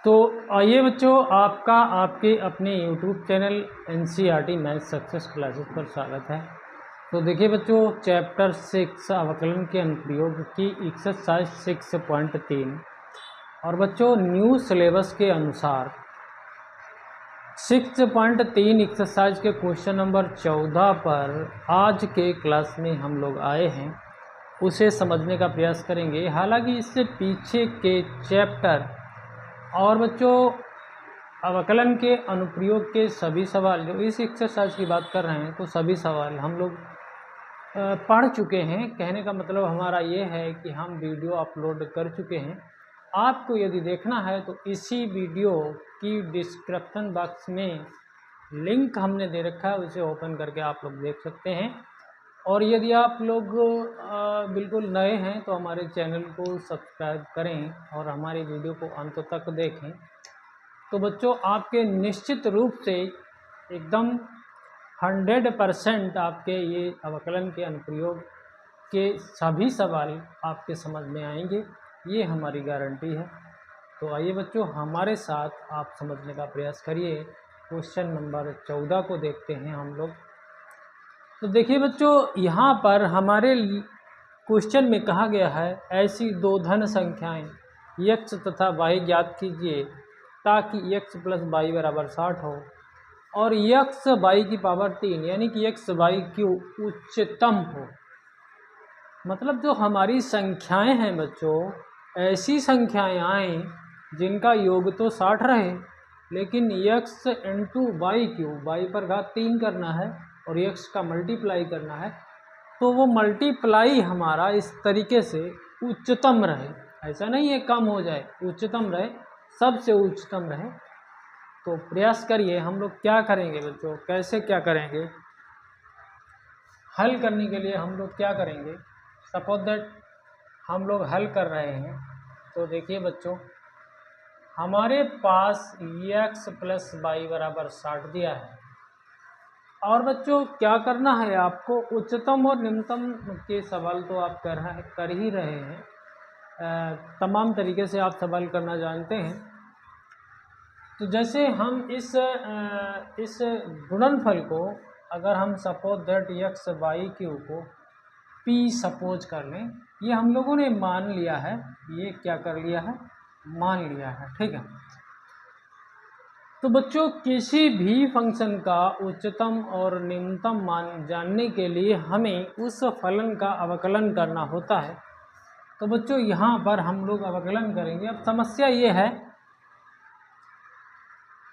तो आइए बच्चों, आपका आपके अपने YouTube channel NCERT math success classes पर स्वागत है। तो देखिए बच्चों, चैप्टर 6 अवकलन के अनुप्रयोग की एक्सरसाइज 6.3 और बच्चों न्यू सिलेबस के अनुसार 6.3 एक्सरसाइज के क्वेश्चन नंबर 14 पर आज के क्लास में हम लोग आए हैं, उसे समझने का प्रयास करेंगे। हालांकि इससे पीछे के चैप्टर और बच्चों अवकलन के अनुप्रयोग के सभी सवाल जो इस एक्सरसाइज की बात कर रहे हैं, तो सभी सवाल हम लोग पढ़ चुके हैं। कहने का मतलब हमारा ये है कि हम वीडियो अपलोड कर चुके हैं। आपको यदि देखना है तो इसी वीडियो की डिस्क्रिप्शन बॉक्स में लिंक हमने दे रखा है, उसे ओपन करके आप लोग देख सकते हैं। और यदि आप लोग बिल्कुल नए हैं तो हमारे चैनल को सब्सक्राइब करें और हमारी वीडियो को अंत तक देखें। तो बच्चों आपके निश्चित रूप से एकदम 100% आपके ये अवकलन के अनुप्रयोग के सभी सवाल आपके समझ में आएंगे, ये हमारी गारंटी है। तो आइए बच्चों, हमारे साथ आप समझने का प्रयास करिए। क्वेश्चन नंबर 14 को देखते हैं हम लोग। तो देखिए बच्चों, यहाँ पर हमारे क्वेश्चन में कहा गया है, ऐसी दो धन संख्याएं x तथा y ज्ञात कीजिए ताकि x + y = 60 हो और x y की पावर 3 यानी कि x y क्यूब उच्चतम हो। मतलब जो हमारी संख्याएं हैं बच्चों, ऐसी संख्याएं आएँ जिनका योग तो 60 रहे, लेकिन x × y क्यूब, y पर घात 3 करना है और x का मल्टीप्लाई करना है, तो वो मल्टीप्लाई हमारा इस तरीके से उच्चतम रहे। ऐसा नहीं है कम हो जाए, उच्चतम रहे, सबसे उच्चतम रहे। तो प्रयास करिए। हम लोग क्या करेंगे बच्चों, कैसे क्या करेंगे, हल करने के लिए हम लोग क्या करेंगे। सपोज दैट हम लोग हल कर रहे हैं, तो देखिए बच्चों, हमारे पास x + y = 60 दिया है और बच्चों क्या करना है आपको, उच्चतम और निम्नतम के सवाल तो आप कर ही रहे हैं, तमाम तरीके से आप सवाल करना जानते हैं। तो जैसे हम इस गुणनफल को, अगर हम suppose that x y cube को p सपोज कर लें, ये हम लोगों ने मान लिया है, ये क्या कर लिया है, मान लिया है, ठीक है। तो बच्चों किसी भी फंक्शन का उच्चतम और निम्नतम मान जानने के लिए हमें उस फलन का अवकलन करना होता है। तो बच्चों यहाँ पर हम लोग अवकलन करेंगे। अब समस्या ये है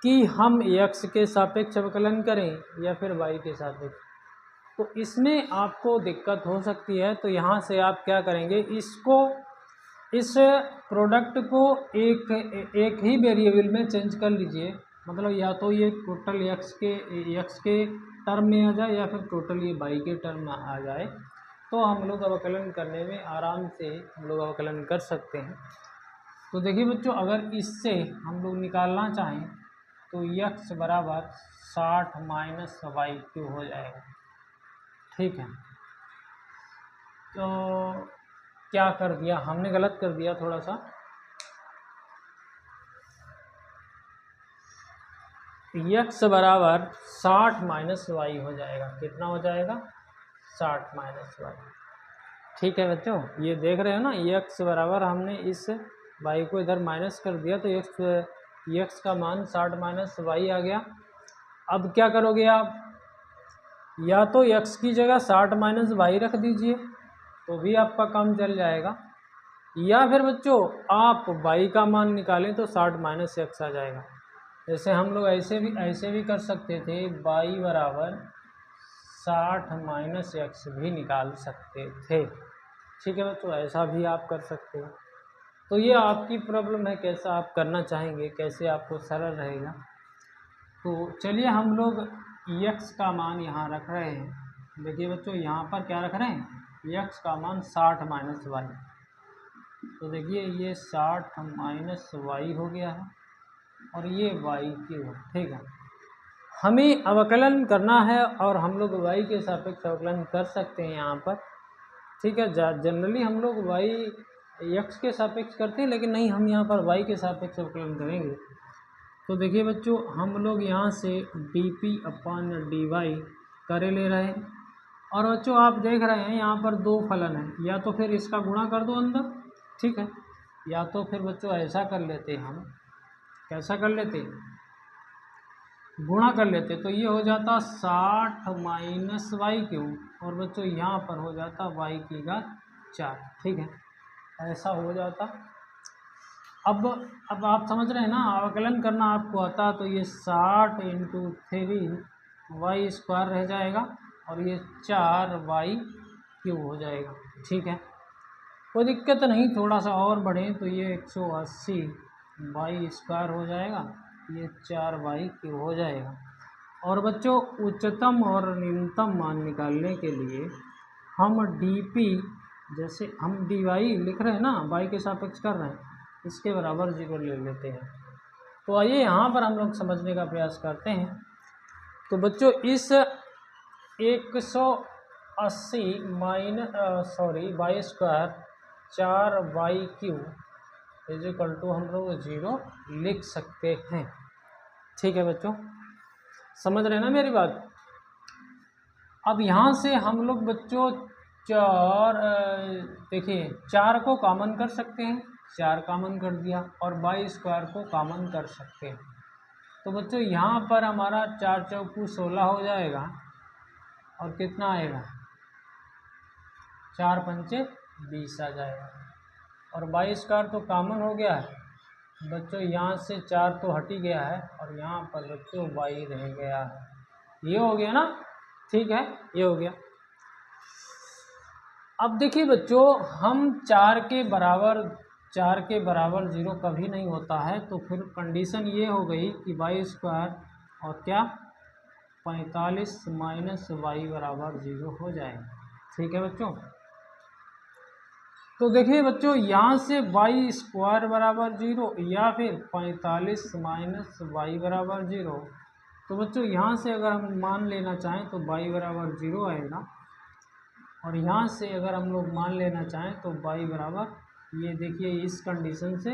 कि हम x के सापेक्ष अवकलन करें या फिर y के सापेक्ष, तो इसमें आपको दिक्कत हो सकती है। तो यहाँ से आप क्या करेंगे, इस प्रोडक्ट को एक ही वेरिएबल में चेंज कर लीजिए। मतलब या तो ये टोटल x के टर्म में आ जाए या फिर टोटल ये y के टर्म में आ जाए, तो हम लोग अवकलन करने में आराम से हम लोग अवकलन कर सकते हैं। तो देखिए बच्चों, अगर इससे हम लोग निकालना चाहें तो x = 60 - y क्यूब हो जाएगा, ठीक है। तो क्या कर दिया हमने, गलत कर दिया थोड़ा सा। x = 60 - y हो जाएगा, कितना हो जाएगा, 60 - y, ठीक है बच्चों। ये देख रहे हो ना, x बराबर हमने इस y को इधर माइनस कर दिया, तो x का मान 60 - y आ गया। अब क्या करोगे आप, या तो x की जगह 60 - y रख दीजिए तो भी आपका काम चल जाएगा, या फिर बच्चों आप y का मान निकालें तो 60 - x आ जाएगा। जैसे हम लोग ऐसे भी कर सकते थे, y = 60 - x भी निकाल सकते थे, ठीक है बच्चों, ऐसा भी आप कर सकते हो। तो ये आपकी प्रॉब्लम है, कैसा आप करना चाहेंगे, कैसे आपको सरल रहेगा। तो चलिए हम लोग x का मान यहाँ रख रहे हैं। देखिए बच्चों, यहाँ पर क्या रख रहे हैं, x का मान 60 - y। तो देखिए ये 60 - y हो गया है और ये y क्यूब, ठीक है। हमें अवकलन करना है और हम लोग y के सापेक्ष अवकलन कर सकते हैं यहाँ पर, ठीक है। जनरली हम लोग y एक्स के सापेक्ष करते हैं, लेकिन नहीं, हम यहाँ पर वाई के सापेक्ष अवकलन करेंगे। तो देखिए बच्चों, हम लोग यहाँ से dp/dy करे ले रहे हैं, और बच्चों आप देख रहे हैं यहाँ पर दो फलन है, या तो फिर इसका गुणा कर दो अंदर, ठीक है, या तो फिर बच्चों ऐसा कर लेते हम, कैसा कर लेते, गुणा कर लेते, तो ये हो जाता 60 माइनस वाई क्यूब, और बच्चों यहाँ पर हो जाता वाई की घात 4, ठीक है, ऐसा हो जाता। अब आप समझ रहे हैं ना, अवकलन करना आपको आता, तो ये 60 × 3 वाई स्क्वायर रह जाएगा, और ये 4 वाई क्यूब हो जाएगा, ठीक है, कोई दिक्कत नहीं। थोड़ा सा और बढ़ें तो ये 180 वाई स्क्वायर हो जाएगा, ये 4 वाई क्यूब हो जाएगा। और बच्चों उच्चतम और न्यूनतम मान निकालने के लिए हम dp, जैसे हम dy लिख रहे हैं ना, y के सापेक्ष कर रहे हैं, इसके बराबर 0 ले लेते हैं। तो आइए यहाँ पर हम लोग समझने का प्रयास करते हैं। तो बच्चों इस 180 Y square 4 Y cube is equal to हम लोग 0 लिख सकते हैं, ठीक है बच्चों, समझ रहे हैं ना मेरी बात। अब यहाँ से हम लोग बच्चों 4, देखिए 4 को कॉमन कर सकते हैं, 4 कॉमन कर दिया, और वाई स्क्वायर को कॉमन कर सकते हैं। तो बच्चों यहाँ पर हमारा 4 चौकू 16 हो जाएगा, और कितना आएगा, 4 पंचे 20 आ जाएगा, और वाई स्क्वायर तो कॉमन हो गया है बच्चों, यहाँ से 4 तो हट ही गया है, और यहाँ पर बच्चों वाई रह गया है, ये हो गया ना, ठीक है, ये हो गया। अब देखिए बच्चों, हम 4 के बराबर 0 कभी नहीं होता है, तो फिर कंडीशन ये हो गई कि वाई स्क्वायर और क्या 45 माइनस वाई बराबर 0 हो जाएगा, ठीक है बच्चों। तो देखिए बच्चों, यहाँ से वाई स्क्वायर बराबर 0 या फिर 45 माइनस वाई बराबर 0, तो बच्चों यहाँ से अगर हम मान लेना चाहें तो वाई बराबर 0 आएगा, और यहाँ से अगर हम लोग मान लेना चाहें तो वाई बराबर, ये देखिए इस कंडीशन से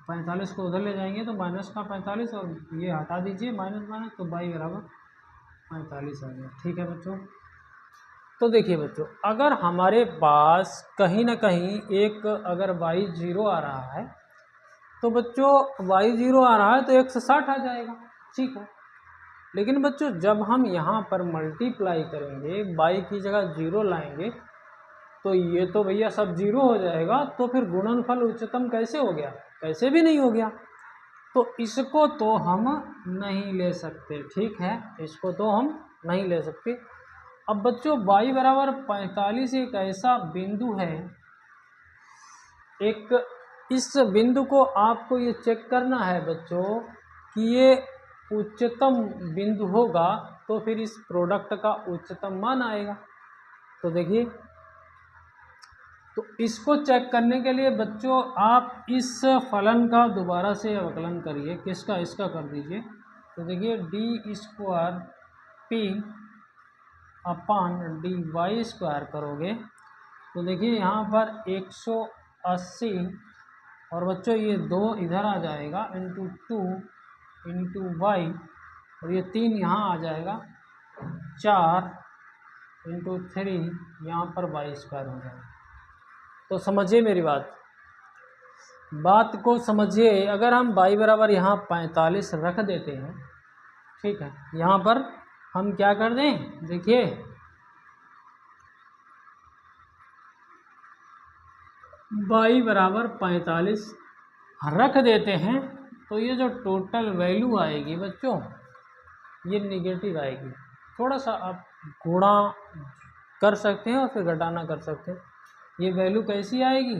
45 को उधर ले जाएंगे तो माइनस का 45, और ये हटा दीजिए माइनस माइनस, तो वाई बराबर 45 आ गया, ठीक है बच्चों। तो देखिए बच्चों, अगर हमारे पास कहीं ना कहीं एक अगर वाई 0 आ रहा है, तो बच्चों वाई 0 आ रहा है तो 160 आ जाएगा, ठीक है। लेकिन बच्चों जब हम यहाँ पर मल्टीप्लाई करेंगे, वाई की जगह 0 लाएंगे, तो ये तो भैया सब 0 हो जाएगा, तो फिर गुणनफल उच्चतम कैसे हो गया, कैसे भी नहीं हो गया, तो इसको तो हम नहीं ले सकते, ठीक है, इसको तो हम नहीं ले सकते। अब बच्चों y बराबर 45 एक ऐसा बिंदु है, एक इस बिंदु को आपको ये चेक करना है बच्चों कि ये उच्चतम बिंदु होगा, तो फिर इस प्रोडक्ट का उच्चतम मान आएगा। तो देखिए, तो इसको चेक करने के लिए बच्चों आप इस फलन का दोबारा से अवकलन करिए, किसका, इसका कर दीजिए। तो देखिए D square P upon D Y square करोगे, तो देखिए यहाँ पर 180, और बच्चों ये 2 इधर आ जाएगा इंटू 2 इंटू वाई, और ये 3 यहाँ आ जाएगा, 4 इंटू 3 यहाँ पर वाई स्क्वायर हो जाएगा। तो समझिए मेरी बात को समझिए। अगर हम y बराबर यहाँ 45 रख देते हैं, ठीक है, यहाँ पर हम क्या कर दें, देखिए y बराबर 45 रख देते हैं, तो ये जो टोटल वैल्यू आएगी बच्चों, ये निगेटिव आएगी। थोड़ा सा आप गुणा कर सकते हैं और फिर घटाना कर सकते हैं, ये वैल्यू कैसी आएगी,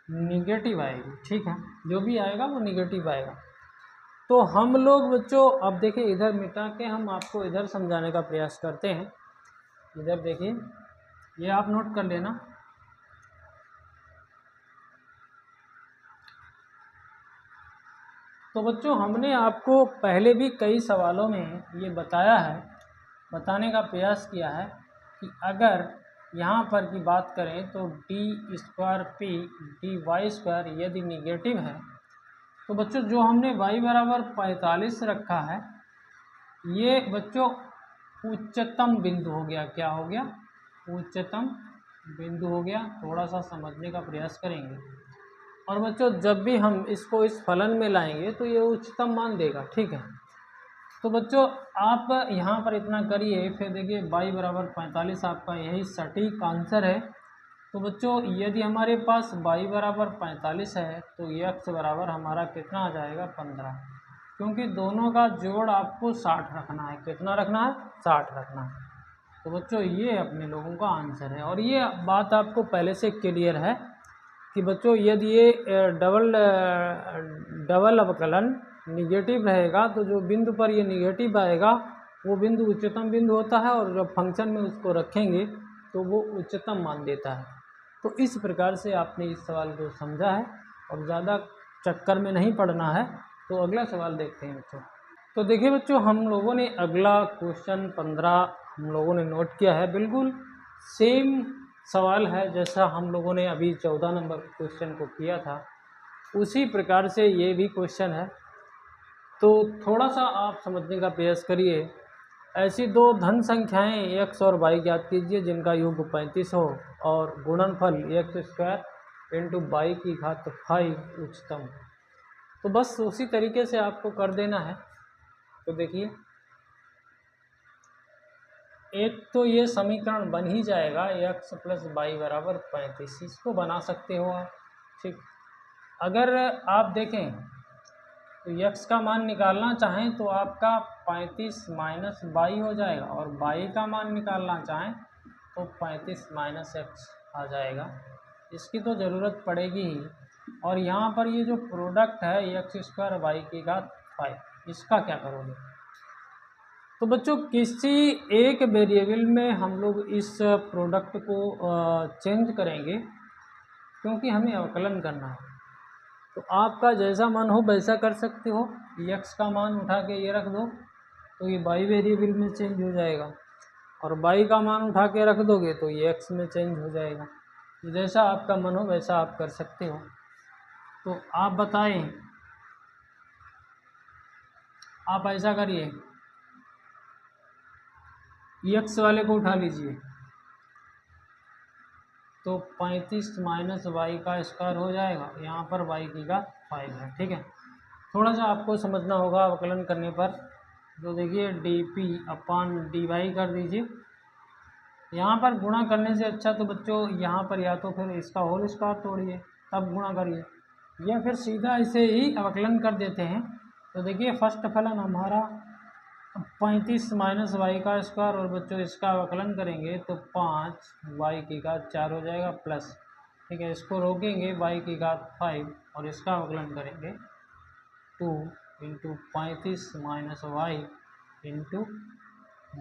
निगेटिव आएगी, ठीक है, जो भी आएगा वो निगेटिव आएगा। तो हम लोग बच्चों अब देखिए, इधर मिटा के हम आपको इधर समझाने का प्रयास करते हैं। इधर देखिए, ये आप नोट कर लेना। तो बच्चों हमने आपको पहले भी कई सवालों में ये बताया है, बताने का प्रयास किया है कि अगर यहाँ पर की बात करें तो D square P D Y square यदि निगेटिव है तो बच्चों जो हमने y बराबर 45 रखा है ये बच्चों उच्चतम बिंदु हो गया। क्या हो गया? उच्चतम बिंदु हो गया। थोड़ा सा समझने का प्रयास करेंगे। और बच्चों जब भी हम इसको इस फलन में लाएंगे तो ये उच्चतम मान देगा। ठीक है, तो बच्चों आप यहाँ पर इतना करिए, फिर देखिए y बराबर 45 आपका यही सटीक आंसर है। तो बच्चों यदि हमारे पास y बराबर 45 है तो x बराबर हमारा कितना आ जाएगा? 15, क्योंकि दोनों का जोड़ आपको 60 रखना है। कितना रखना है? 60 रखना है। तो बच्चों ये अपने लोगों का आंसर है। और ये बात आपको पहले से क्लियर है कि बच्चों यदि ये डबल अवकलन निगेटिव रहेगा तो जो बिंदु पर ये निगेटिव आएगा वो बिंदु उच्चतम बिंदु होता है, और जब फंक्शन में उसको रखेंगे तो वो उच्चतम मान देता है। तो इस प्रकार से आपने इस सवाल को समझा है और ज़्यादा चक्कर में नहीं पड़ना है। तो अगला सवाल देखते हैं बच्चों। तो देखिए बच्चों, हम लोगों ने अगला क्वेश्चन 15 हम लोगों ने नोट किया है। बिल्कुल सेम सवाल है जैसा हम लोगों ने अभी 14 नंबर क्वेश्चन को किया था, उसी प्रकार से ये भी क्वेश्चन है। तो थोड़ा सा आप समझने का प्रयास करिए। ऐसी दो धन संख्याएं x और y ज्ञात कीजिए जिनका योग 35 हो और गुणनफल x स्क्वायर इंटू y की घात 5 उच्चतम। तो बस उसी तरीके से आपको कर देना है। तो देखिए, एक तो ये समीकरण बन ही जाएगा x प्लस वाई बराबर 35, इसको बना सकते हो आप। ठीक, अगर आप देखें तो x का मान निकालना चाहें तो आपका 35 माइनस वाई हो जाएगा, और y का मान निकालना चाहें तो 35 माइनस एक्स आ जाएगा। इसकी तो ज़रूरत पड़ेगी ही। और यहाँ पर ये जो प्रोडक्ट है एक्स स्क्वायर वाई की घात 5, इसका क्या करोगे? तो बच्चों किसी एक वेरिएबल में हम लोग इस प्रोडक्ट को चेंज करेंगे, क्योंकि हमें अवकलन करना है। तो आपका जैसा मन हो वैसा कर सकते हो। x का मान उठा के ये रख दो तो ये y वेरिएबल में चेंज हो जाएगा, और y का मान उठा के रख दोगे तो ये x में चेंज हो जाएगा। जैसा आपका मन हो वैसा आप कर सकते हो। तो आप बताएं, आप ऐसा करिए, x वाले को उठा लीजिए तो 35 माइनस वाई का स्क्वायर हो जाएगा। यहाँ पर y की घात 5 है। ठीक है, थोड़ा सा आपको समझना होगा अवकलन करने पर। तो देखिए डी अपॉन डी वाई कर दीजिए। यहाँ पर गुणा करने से अच्छा तो बच्चों यहाँ पर या तो फिर इसका होल स्क्वायर तोड़िए तब गुणा करिए, या फिर सीधा इसे ही अवकलन कर देते हैं। तो देखिए फर्स्ट फलन हमारा 35 माइनस वाई का स्क्वायर, और बच्चों इसका अवकलन करेंगे तो 5 वाई की घात 4 हो जाएगा प्लस। ठीक है, इसको रोकेंगे y की घात 5 और इसका अवकलन करेंगे 2 इंटू 35 माइनस वाई इंटू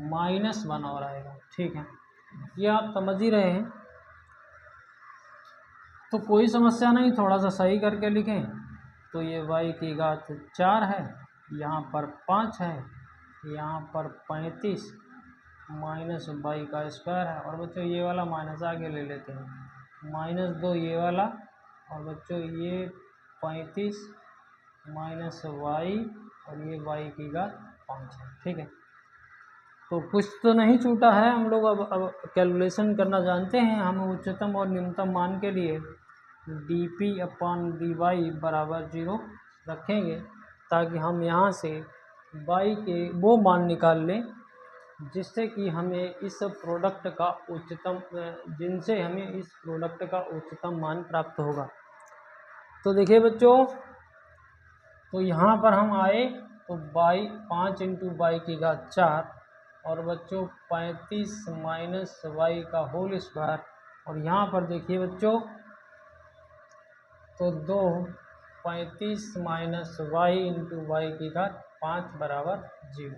-1 और आएगा। ठीक है, ये आप समझ ही रहे हैं, तो कोई समस्या नहीं, थोड़ा सा सही करके लिखें। तो ये y की घात 4 है, यहाँ पर 5 है, यहाँ पर 35 माइनस वाई का स्क्वायर है। और बच्चों ये वाला माइनस आगे ले लेते हैं, -2 ये वाला, और बच्चों ये 35 माइनस वाई और ये y की घात 5 है। ठीक है, तो कुछ तो नहीं छूटा है। हम लोग अब कैलकुलेशन करना जानते हैं। हम उच्चतम और न्यूनतम मान के लिए dp अपॉन dy बराबर 0 रखेंगे, ताकि हम यहाँ से y के वो मान निकाल लें जिससे कि हमें इस प्रोडक्ट का उच्चतम जिनसे हमें इस प्रोडक्ट का उच्चतम मान प्राप्त होगा। तो देखिए बच्चों, तो यहाँ पर हम आए तो y 5 इंटू वाई की घात 4, और बच्चों 35 माइनस वाई का होल स्क्वायर, और यहाँ पर देखिए बच्चों तो 2 35 माइनस वाई इंटू वाई की घात 5 बराबर 0।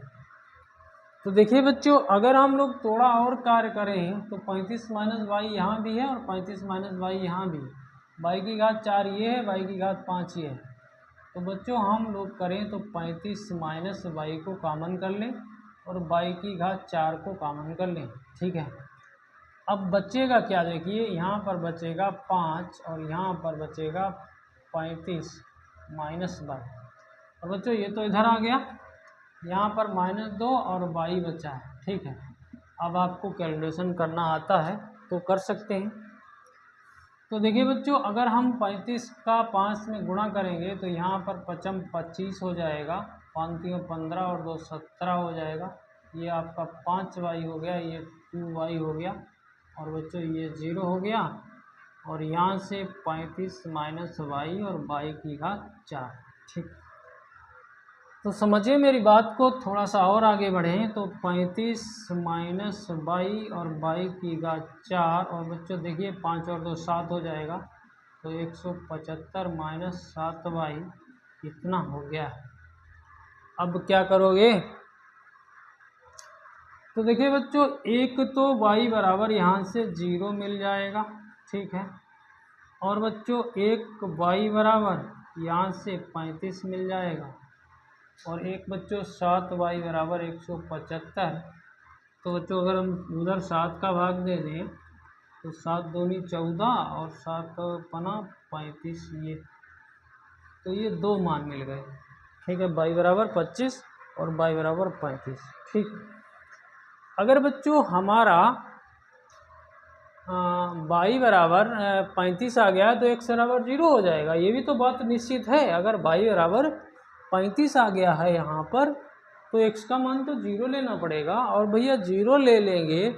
तो देखिए बच्चों, अगर हम लोग थोड़ा और कार्य करें तो 35 माइनस वाई यहाँ भी है और 35 माइनस वाई यहाँ भी है। वाई की घात 4 ये है, वाई की घात 5 ये है। तो बच्चों हम लोग करें तो 35 माइनस वाई को कॉमन कर लें और वाई की घात 4 को कॉमन कर लें। ठीक है, अब बचेगा क्या, देखिए यहाँ पर बचेगा 5 और यहाँ पर बचेगा 35 माइनस बाई। और बच्चों ये तो इधर आ गया, यहाँ पर -2 और बाई बचा है, ठीक है। अब आपको कैलकुलेशन करना आता है तो कर सकते हैं। तो देखिए बच्चों, अगर हम 35 का 5 में गुणा करेंगे तो यहाँ पर 5 25 हो जाएगा, 5 3 15 और 2 17 हो जाएगा। ये आपका 5y हो गया, ये 2y हो गया, और बच्चों ये 0 हो गया। और यहाँ से 35 माइनस वाई और बाई की घात 4, ठीक। तो समझिए मेरी बात को, थोड़ा सा और आगे बढ़ें तो 35 माइनस बाई और बाई की घात 4, और बच्चों देखिए 5 और 2 7 हो जाएगा, तो 175 माइनस 7 बाई इतना हो गया। अब क्या करोगे, तो देखिए बच्चों, एक तो y बराबर यहाँ से 0 मिल जाएगा, ठीक है। और बच्चों एक y बराबर यहाँ से 35 मिल जाएगा, और एक बच्चों 7y बराबर 175। तो बच्चों अगर हम उधर 7 का भाग दे दें तो 7 दूनी 14 और 7 पना 35, ये तो ये 2 मान मिल गए, ठीक है। y बराबर 25 और y बराबर 35, ठीक। अगर बच्चों हमारा y बराबर 35 आ गया तो x बराबर 0 हो जाएगा, ये भी तो बात निश्चित है। अगर y बराबर 35 आ गया है यहाँ पर तो x का मान तो 0 लेना पड़ेगा, और भैया 0 ले लेंगे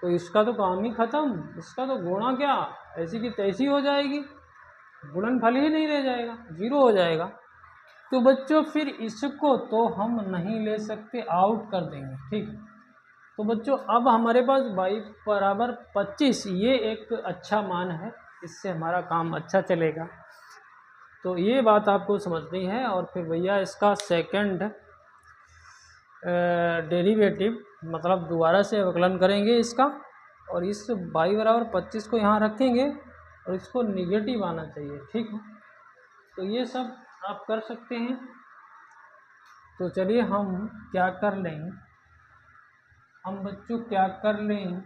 तो इसका तो काम ही खत्म, इसका तो गुणा क्या ऐसी की तैसी हो जाएगी, गुणनफल ही नहीं रह जाएगा, 0 हो जाएगा। तो बच्चों फिर इसको तो हम नहीं ले सकते, आउट कर देंगे, ठीक। तो बच्चों अब हमारे पास y बराबर 25, ये एक अच्छा मान है, इससे हमारा काम अच्छा चलेगा। तो ये बात आपको समझनी है। और फिर भैया इसका सेकंड डेरिवेटिव मतलब दोबारा से अवकलन करेंगे इसका, और इस y बराबर 25 को यहाँ रखेंगे और इसको निगेटिव आना चाहिए, ठीक है। तो ये सब आप कर सकते हैं। तो चलिए हम क्या कर लें, हम बच्चों क्या कर लें,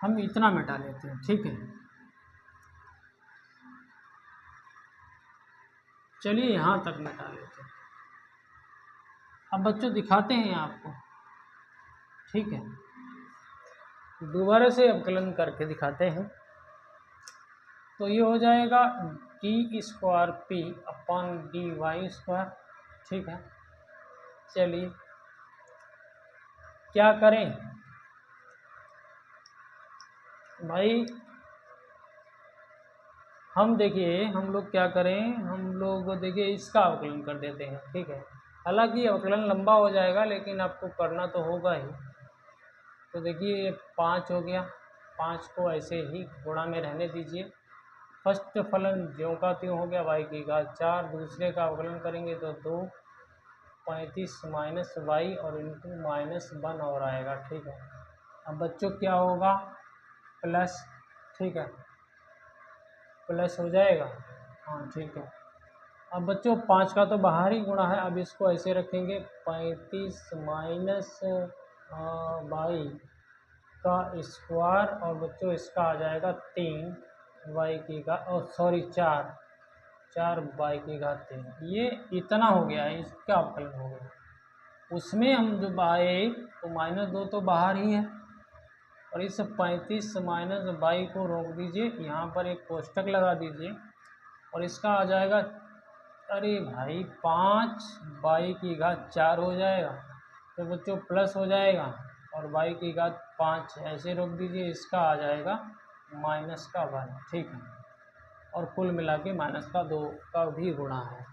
हम इतना मिटा लेते हैं, ठीक है। चलिए यहाँ तक मिटा लेते हैं। अब बच्चों दिखाते हैं आपको, ठीक है, दोबारा से अवकलन करके दिखाते हैं। तो ये हो जाएगा d² p अपॉन dy², ठीक है। चलिए क्या करें भाई, हम देखिए हम लोग क्या करें, हम लोग देखिए इसका अवकलन कर देते हैं, ठीक है। हालांकि अवकलन लंबा हो जाएगा लेकिन आपको करना तो होगा ही। तो देखिए ये 5 हो गया, 5 को ऐसे ही गुणा में रहने दीजिए। फर्स्ट फलन ज्यों का त्यों हो गया, y की घात 4। दूसरे का अवकलन करेंगे तो 2 35 माइनस वाई और इंटू -1 और आएगा, ठीक है। अब बच्चों क्या होगा, प्लस, ठीक है, प्लस हो जाएगा, हाँ ठीक है। अब बच्चों 5 का तो बाहर ही गुणा है, अब इसको ऐसे रखेंगे 35 माइनस बाई का स्क्वायर, और बच्चों इसका आ जाएगा 3 वाई की घात, और सॉरी 4 वाई की घात 3। ये इतना हो गया है, इसका अवकलन हो गया। उसमें हम जब आए तो -2 तो बाहर ही है, और इस 35 माइनस बाई को रोक दीजिए, यहाँ पर एक कोष्टक लगा दीजिए, और इसका आ जाएगा, अरे भाई 5 बाई की घात 4 हो जाएगा। तो बच्चों प्लस हो जाएगा, और बाई की घात 5 ऐसे रोक दीजिए, इसका आ जाएगा -1, ठीक है। और कुल मिला के -2 का भी गुणा है।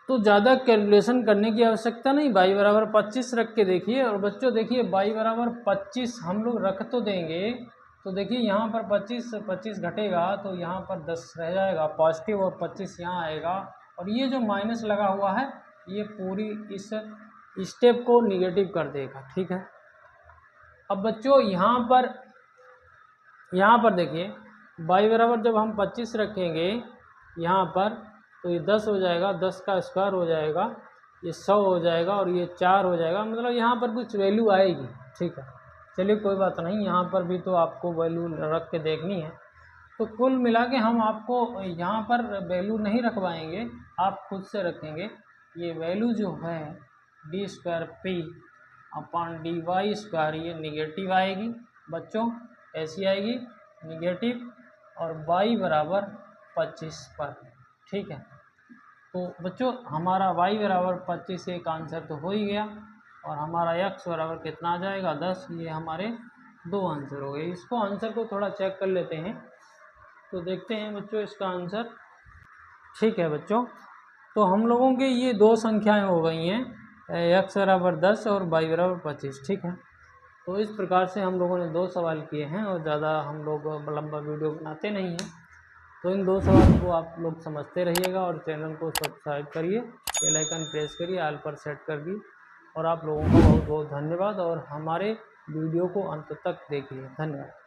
तो ज़्यादा कैलकुलेशन करने की आवश्यकता नहीं, y बराबर 25 रख के देखिए। और बच्चों देखिए y बराबर 25 हम लोग रख तो देंगे, तो देखिए यहाँ पर 25 घटेगा तो यहाँ पर 10 रह जाएगा पॉजिटिव, और 25 यहाँ आएगा, और ये जो माइनस लगा हुआ है ये पूरी इस स्टेप को निगेटिव कर देगा, ठीक है। अब बच्चों यहाँ पर देखिए y बराबर जब हम 25 रखेंगे यहाँ पर तो ये 10 हो जाएगा, 10 का स्क्वायर हो जाएगा, ये 100 हो जाएगा, और ये 4 हो जाएगा, मतलब यहाँ पर कुछ वैल्यू आएगी, ठीक है। चलिए कोई बात नहीं, यहाँ पर भी तो आपको वैल्यू रख के देखनी है। तो कुल मिला के हम आपको यहाँ पर वैल्यू नहीं रखवाएंगे, आप खुद से रखेंगे। ये वैल्यू जो है D square P upon D Y square, ये निगेटिव आएगी बच्चों, ऐसी आएगी निगेटिव, और y बराबर 25 पर। ठीक है, तो बच्चों हमारा y बराबर 25 एक आंसर तो हो ही गया, और हमारा x बराबर कितना आ जाएगा 10। ये हमारे दो आंसर हो गए। इसको आंसर को थोड़ा चेक कर लेते हैं, तो देखते हैं बच्चों इसका आंसर। ठीक है बच्चों, तो हम लोगों के ये दो संख्याएं हो गई हैं, x बराबर 10 और y बराबर 25। ठीक है, तो इस प्रकार से हम लोगों ने दो सवाल किए हैं, और ज़्यादा हम लोग लंबा वीडियो बनाते नहीं हैं। तो इन दो सवाल को आप लोग समझते रहिएगा, और चैनल को सब्सक्राइब करिए, बेल आइकन प्रेस करिए, ऑल पर सेट कर दिए। और आप लोगों का बहुत बहुत धन्यवाद, और हमारे वीडियो को अंत तक देखिए। धन्यवाद।